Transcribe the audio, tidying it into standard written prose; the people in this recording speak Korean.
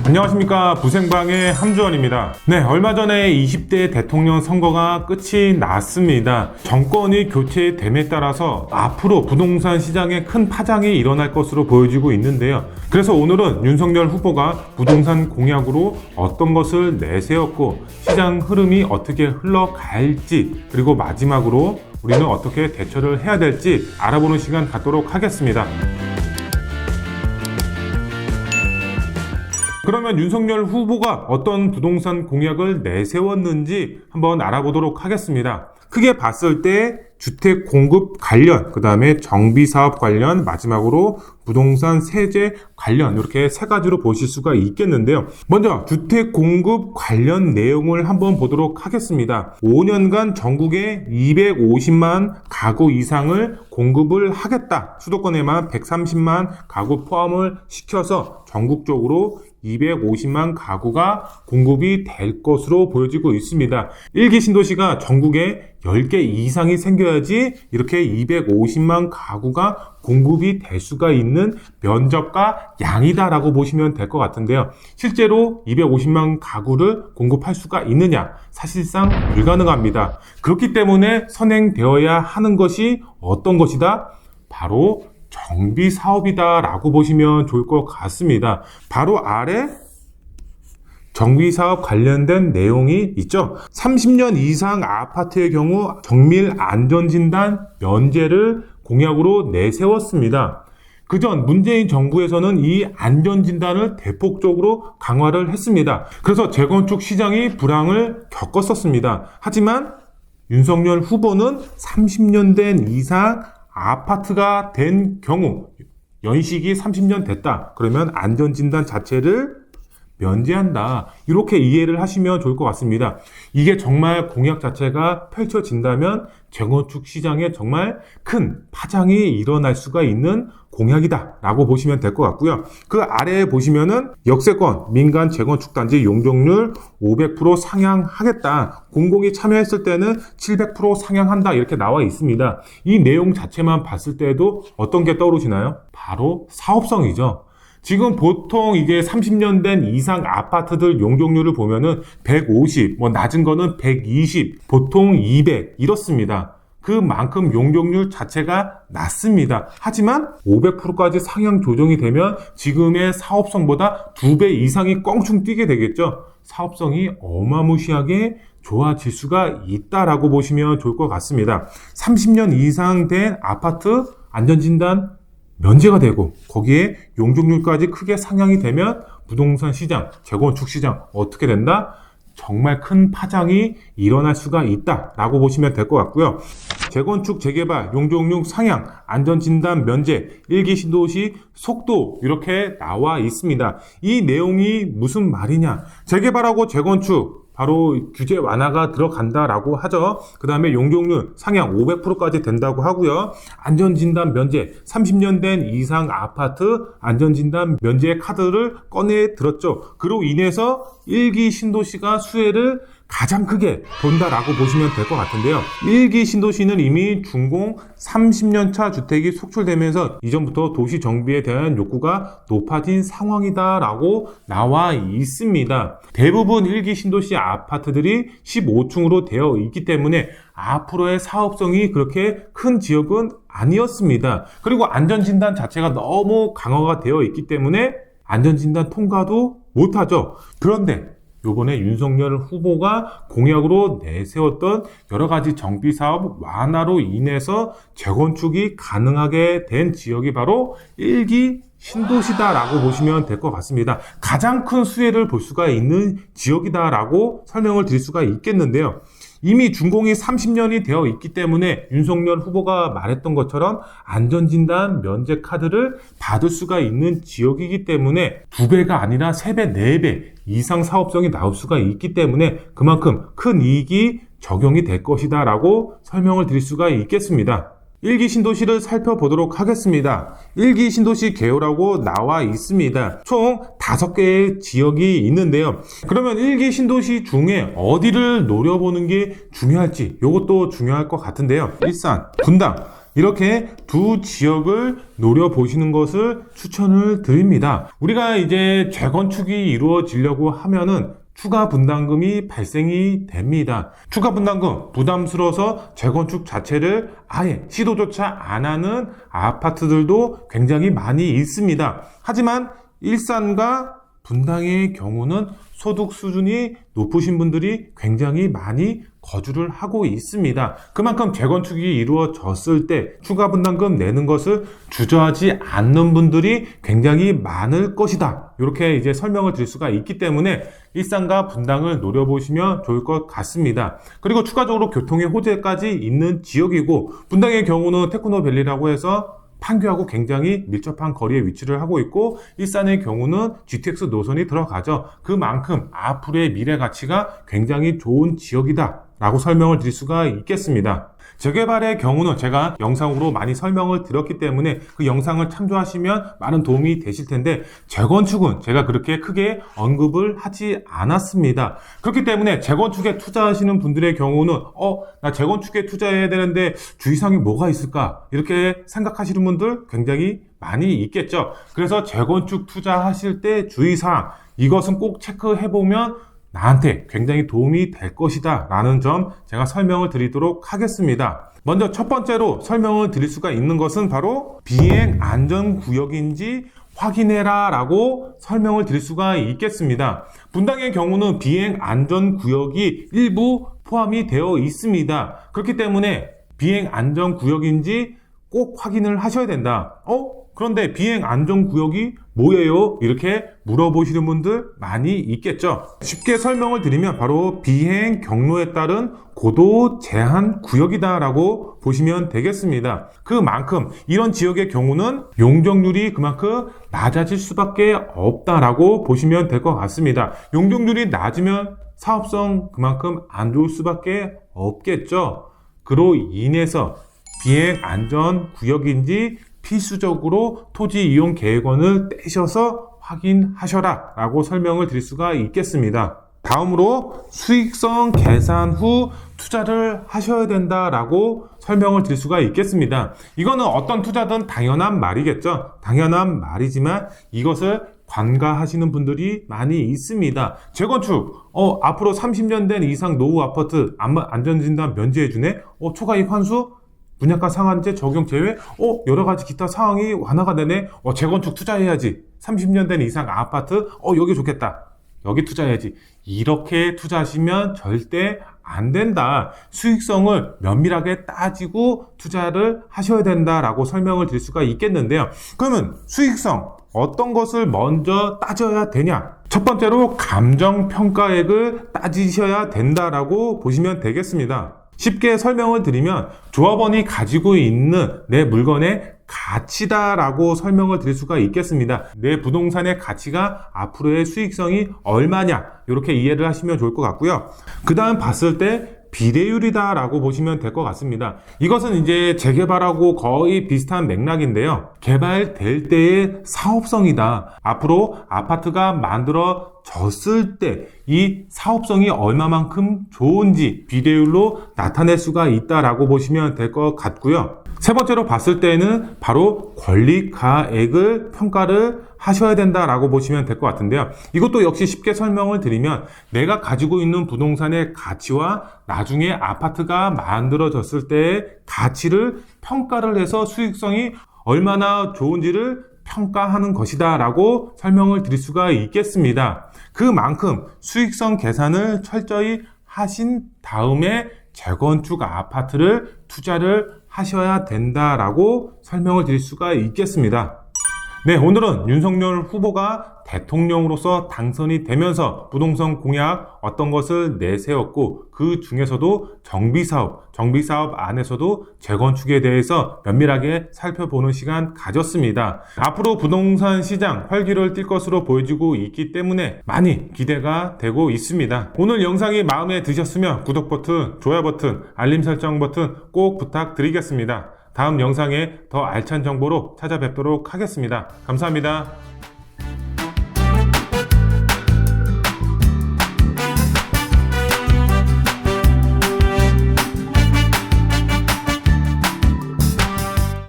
안녕하십니까, 부생방의 함주원입니다. 네, 얼마 전에 20대 대통령 선거가 끝이 났습니다. 정권이 교체됨에 따라서 앞으로 부동산 시장에 큰 파장이 일어날 것으로 보여지고 있는데요. 그래서 오늘은 윤석열 후보가 부동산 공약으로 어떤 것을 내세웠고 시장 흐름이 어떻게 흘러갈지, 그리고 마지막으로 우리는 어떻게 대처를 해야 될지 알아보는 시간 갖도록 하겠습니다. 그러면 윤석열 후보가 어떤 부동산 공약을 내세웠는지 한번 알아보도록 하겠습니다. 크게 봤을 때 주택 공급 관련, 그 다음에 정비사업 관련, 마지막으로 부동산 세제 관련, 이렇게 세 가지로 보실 수가 있겠는데요. 먼저 주택 공급 관련 내용을 한번 보도록 하겠습니다. 5년간 전국에 250만 가구 이상을 공급을 하겠다. 수도권에만 130만 가구 포함을 시켜서 전국적으로 250만 가구가 공급이 될 것으로 보여지고 있습니다. 1기 신도시가 전국에 10개 이상이 생겨야지 이렇게 250만 가구가 공급이 될 수가 있는 면적과 양이다라고 보시면 될 것 같은데요. 실제로 250만 가구를 공급할 수가 있느냐? 사실상 불가능합니다. 그렇기 때문에 선행되어야 하는 것이 어떤 것이다? 바로 정비 사업이다 라고 보시면 좋을 것 같습니다. 바로 아래 정비 사업 관련된 내용이 있죠. 30년 이상 아파트의 경우 정밀 안전진단 면제를 공약으로 내세웠습니다. 그전 문재인 정부에서는 이 안전진단을 대폭적으로 강화를 했습니다. 그래서 재건축 시장이 불황을 겪었었습니다. 하지만 윤석열 후보는 30년 된 이상 아파트가 된 경우, 연식이 30년 됐다. 그러면 안전진단 자체를 면제한다. 이렇게 이해를 하시면 좋을 것 같습니다. 이게 정말 공약 자체가 펼쳐진다면 재건축 시장에 정말 큰 파장이 일어날 수가 있는 공약이다 라고 보시면 될 것 같고요. 그 아래에 보시면은 역세권 민간 재건축 단지 용적률 500% 상향하겠다. 공공이 참여했을 때는 700% 상향한다. 이렇게 나와 있습니다. 이 내용 자체만 봤을 때도 어떤 게 떠오르시나요? 바로 사업성이죠. 지금 보통 이게 30년 된 이상 아파트들 용적률을 보면은 150, 낮은 거는 120, 보통 200 이렇습니다. 그만큼 용적률 자체가 낮습니다. 하지만 500%까지 상향 조정이 되면 지금의 사업성보다 2배 이상이 껑충 뛰게 되겠죠. 사업성이 어마무시하게 좋아질 수가 있다라고 보시면 좋을 것 같습니다. 30년 이상 된 아파트 안전진단 면제가 되고 거기에 용적률까지 크게 상향이 되면 부동산 시장, 재건축 시장 어떻게 된다? 정말 큰 파장이 일어날 수가 있다라고 보시면 될 것 같고요. 재건축, 재개발, 용적률 상향, 안전진단 면제, 1기 신도시 속도 이렇게 나와 있습니다. 이 내용이 무슨 말이냐? 재개발하고 재건축 바로 규제 완화가 들어간다라고 하죠. 그 다음에 용적률 상향 500%까지 된다고 하고요. 안전진단 면제 30년 된 이상 아파트 안전진단 면제 카드를 꺼내 들었죠. 그로 인해서 1기 신도시가 수혜를 가장 크게 본다라고 보시면 될 것 같은데요. 1기 신도시는 이미 준공 30년차 주택이 속출되면서 이전부터 도시 정비에 대한 욕구가 높아진 상황이다라고 나와 있습니다. 대부분 1기 신도시 아파트들이 15층으로 되어 있기 때문에 앞으로의 사업성이 그렇게 큰 지역은 아니었습니다. 그리고 안전진단 자체가 너무 강화가 되어 있기 때문에 안전진단 통과도 못하죠. 그런데 요번에 윤석열 후보가 공약으로 내세웠던 여러 가지 정비 사업 완화로 인해서 재건축이 가능하게 된 지역이 바로 1기 신도시다라고 보시면 될 것 같습니다. 가장 큰 수혜를 볼 수가 있는 지역이다라고 설명을 드릴 수가 있겠는데요. 이미 준공이 30년이 되어 있기 때문에 윤석열 후보가 말했던 것처럼 안전진단 면제 카드를 받을 수가 있는 지역이기 때문에 2배가 아니라 3배, 4배 이상 사업성이 나올 수가 있기 때문에 그만큼 큰 이익이 적용이 될 것이다 라고 설명을 드릴 수가 있겠습니다. 1기 신도시를 살펴보도록 하겠습니다. 1기 신도시 개요라고 나와 있습니다. 총 5개의 지역이 있는데요. 그러면 1기 신도시 중에 어디를 노려보는 게 중요할지 이것도 중요할 것 같은데요. 일산, 분당, 이렇게 두 지역을 노려보시는 것을 추천을 드립니다. 우리가 이제 재건축이 이루어지려고 하면은 추가 분담금이 발생이 됩니다. 추가 분담금 부담스러워서 재건축 자체를 아예 시도조차 안 하는 아파트들도 굉장히 많이 있습니다. 하지만 일산과 분당의 경우는 소득 수준이 높으신 분들이 굉장히 많이 거주를 하고 있습니다. 그만큼 재건축이 이루어졌을 때 추가 분담금 내는 것을 주저하지 않는 분들이 굉장히 많을 것이다. 이렇게 이제 설명을 드릴 수가 있기 때문에 일산과 분당을 노려보시면 좋을 것 같습니다. 그리고 추가적으로 교통의 호재까지 있는 지역이고, 분당의 경우는 테크노밸리라고 해서 판교하고 굉장히 밀접한 거리에 위치를 하고 있고, 일산의 경우는 GTX 노선이 들어가죠. 그만큼 앞으로의 미래 가치가 굉장히 좋은 지역이다 라고 설명을 드릴 수가 있겠습니다. 재개발의 경우는 제가 영상으로 많이 설명을 드렸기 때문에 그 영상을 참조하시면 많은 도움이 되실 텐데, 재건축은 제가 그렇게 크게 언급을 하지 않았습니다. 그렇기 때문에 재건축에 투자하시는 분들의 경우는 나 재건축에 투자해야 되는데 주의사항이 뭐가 있을까? 이렇게 생각하시는 분들 굉장히 많이 있겠죠. 그래서 재건축 투자하실 때 주의사항, 이것은 꼭 체크해보면 나한테 굉장히 도움이 될 것이다 라는 점 제가 설명을 드리도록 하겠습니다. 먼저 첫 번째로 설명을 드릴 수가 있는 것은 바로 비행 안전구역인지 확인해라 라고 설명을 드릴 수가 있겠습니다. 분당의 경우는 비행 안전구역이 일부 포함이 되어 있습니다. 그렇기 때문에 비행 안전구역인지 꼭 확인을 하셔야 된다. 그런데 비행 안전구역이 뭐예요? 이렇게 물어보시는 분들 많이 있겠죠. 쉽게 설명을 드리면 바로 비행 경로에 따른 고도 제한 구역이다 라고 보시면 되겠습니다. 그만큼 이런 지역의 경우는 용적률이 그만큼 낮아질 수밖에 없다라고 보시면 될 것 같습니다. 용적률이 낮으면 사업성 그만큼 안 좋을 수밖에 없겠죠. 그로 인해서 비행 안전 구역인지 필수적으로 토지 이용 계획원을 떼셔서 확인하셔라 라고 설명을 드릴 수가 있겠습니다. 다음으로 수익성 계산 후 투자를 하셔야 된다라고 설명을 드릴 수가 있겠습니다. 이거는 어떤 투자든 당연한 말이겠죠. 당연한 말이지만 이것을 관가하시는 분들이 많이 있습니다. 재건축, 앞으로 30년 된 이상 노후 아파트 안전진단 면제해주네? 초과이익 환수? 분양가 상한제 적용 제외? 여러가지 기타 사항이 완화가 되네? 재건축 투자해야지. 30년 된 이상 아파트? 여기 좋겠다. 여기 투자해야지. 이렇게 투자하시면 절대 안 된다. 수익성을 면밀하게 따지고 투자를 하셔야 된다라고 설명을 드릴 수가 있겠는데요. 그러면 수익성, 어떤 것을 먼저 따져야 되냐? 첫 번째로 감정평가액을 따지셔야 된다라고 보시면 되겠습니다. 쉽게 설명을 드리면 조합원이 가지고 있는 내 물건의 가치다라고 설명을 드릴 수가 있겠습니다. 내 부동산의 가치가 앞으로의 수익성이 얼마냐, 이렇게 이해를 하시면 좋을 것 같고요. 그 다음 봤을 때 비례율이다 라고 보시면 될 것 같습니다. 이것은 이제 재개발하고 거의 비슷한 맥락인데요. 개발될 때의 사업성이다. 앞으로 아파트가 만들어졌을 때 이 사업성이 얼마만큼 좋은지 비례율로 나타낼 수가 있다라고 보시면 될 것 같고요. 세 번째로 봤을 때는 바로 권리가액을 평가를 하셔야 된다라고 보시면 될 것 같은데요. 이것도 역시 쉽게 설명을 드리면 내가 가지고 있는 부동산의 가치와 나중에 아파트가 만들어졌을 때의 가치를 평가를 해서 수익성이 얼마나 좋은지를 평가하는 것이다 라고 설명을 드릴 수가 있겠습니다. 그만큼 수익성 계산을 철저히 하신 다음에 재건축 아파트를 투자를 하셔야 된다라고 설명을 드릴 수가 있겠습니다. 네, 오늘은 윤석열 후보가 대통령으로서 당선이 되면서 부동산 공약 어떤 것을 내세웠고 그 중에서도 정비사업 안에서도 재건축에 대해서 면밀하게 살펴보는 시간 가졌습니다. 앞으로 부동산 시장 활기를 띨 것으로 보여지고 있기 때문에 많이 기대가 되고 있습니다. 오늘 영상이 마음에 드셨으면 구독 버튼, 좋아요 버튼, 알림 설정 버튼 꼭 부탁드리겠습니다. 다음 영상에 더 알찬 정보로 찾아뵙도록 하겠습니다. 감사합니다.